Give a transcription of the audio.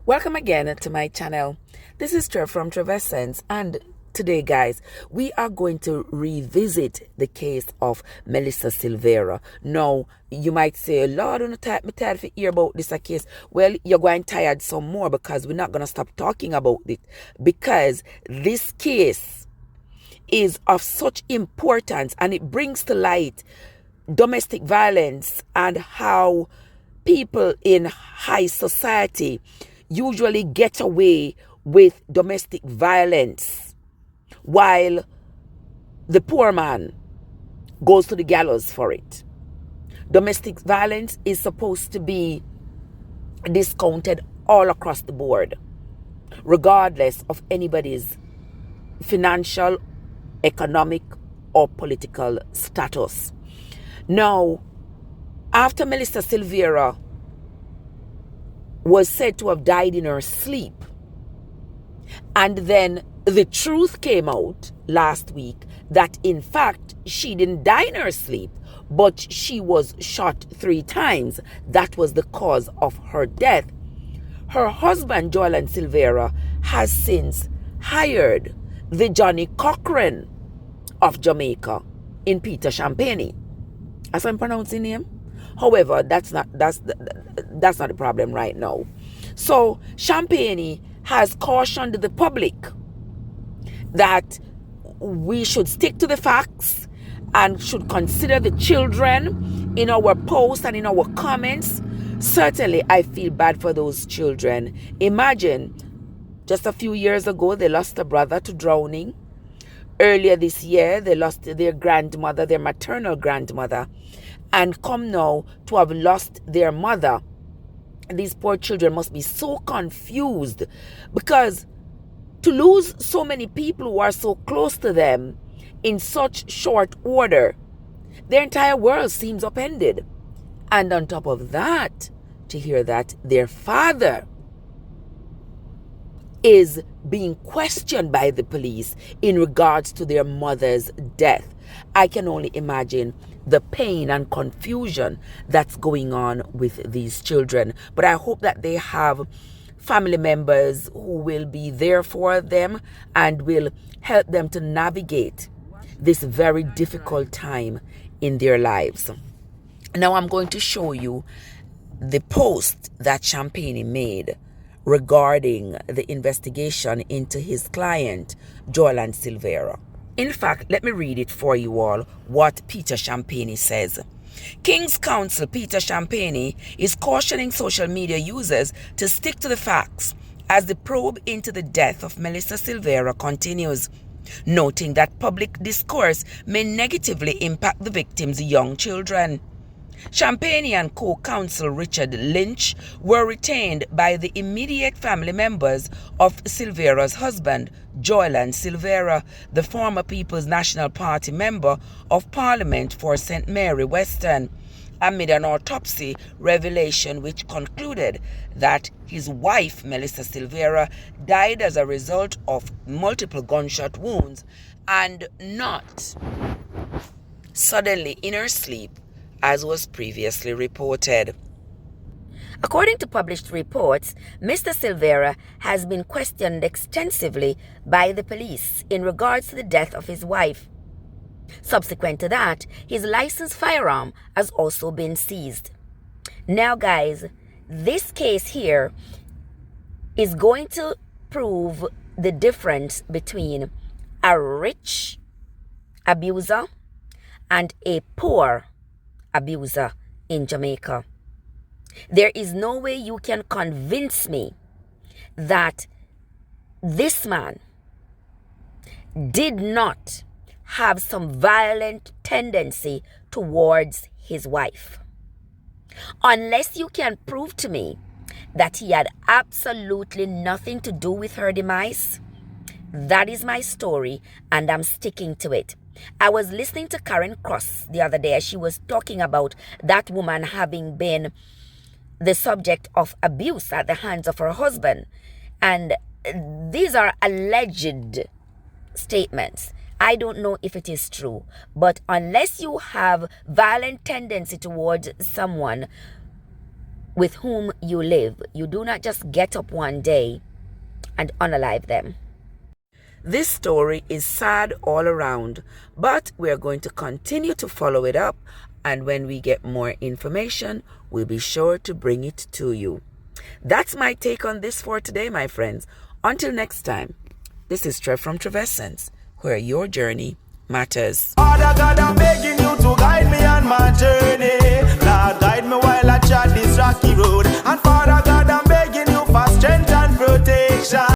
Welcome again to my channel. This is Trev from Trevessence, and today guys we are going to revisit the case of Melissa Silvera. Now you might say, Lord, I'm tired to hear about this case. Well, you're going tired some more because we're not going to stop talking about it, because this case is of such importance and it brings to light domestic violence and how people in high society usually get away with domestic violence while the poor man goes to the gallows for it. Domestic violence is supposed to be discounted all across the board, regardless of anybody's financial, economic, or political status. Now, after Melissa Silvera was said to have died in her sleep, and then the truth came out last week that in fact she didn't die in her sleep, but she was shot 3 times. That was the cause of her death. Her husband, Joel Silvera, has since hired the Johnny Cochran of Jamaica in Peter Champaignie. As I'm pronouncing him. However, that's not the problem right now. So Champaignie has cautioned the public that we should stick to the facts and should consider the children in our posts and in our comments. Certainly, I feel bad for those children. Imagine, just a few years ago, they lost a brother to drowning. Earlier this year, they lost their grandmother, their maternal grandmother. And come now to have lost their mother. These poor children must be so confused, because to lose so many people who are so close to them in such short order, their entire world seems upended. And on top of that, to hear that their father is being questioned by the police in regards to their mother's death. I can only imagine the pain and confusion that's going on with these children. But I hope that they have family members who will be there for them and will help them to navigate this very difficult time in their lives. Now I'm going to show you the post that Champaignie made regarding the investigation into his client, Joel Silvera. In fact, let me read it for you all, what Peter Champaignie says. King's Counsel Peter Champaignie is cautioning social media users to stick to the facts as the probe into the death of Melissa Silvera continues, noting that public discourse may negatively impact the victim's young children. Champaignie and co-counsel Richard Lynch were retained by the immediate family members of Silvera's husband, Joel Silvera, the former People's National Party member of Parliament for St. Mary Western, amid an autopsy revelation which concluded that his wife, Melissa Silvera, died as a result of multiple gunshot wounds and not suddenly in her sleep, as was previously reported. According to published reports, Mr. Silvera has been questioned extensively by the police in regards to the death of his wife. Subsequent to that, his licensed firearm has also been seized. Now guys, this case here is going to prove the difference between a rich abuser and a poor abuser in Jamaica. There is no way you can convince me that this man did not have some violent tendency towards his wife. Unless you can prove to me that he had absolutely nothing to do with her demise, that is my story and I'm sticking to it. I was listening to Karen Cross the other day as she was talking about that woman having been the subject of abuse at the hands of her husband. And these are alleged statements. I don't know if it is true. But unless you have violent tendency towards someone, with whom you live. You do not just get up one day and unalive them. This story is sad all around, but we're going to continue to follow it up, and when we get more information, we'll be sure to bring it to you. That's my take on this for today, my friends. Until next time, this is Trev from Trevessence, where your journey matters. Father God, I'm begging you to guide me on my journey. Lord, guide me while I tread this rocky road. And Father God, I'm begging you for strength and protection.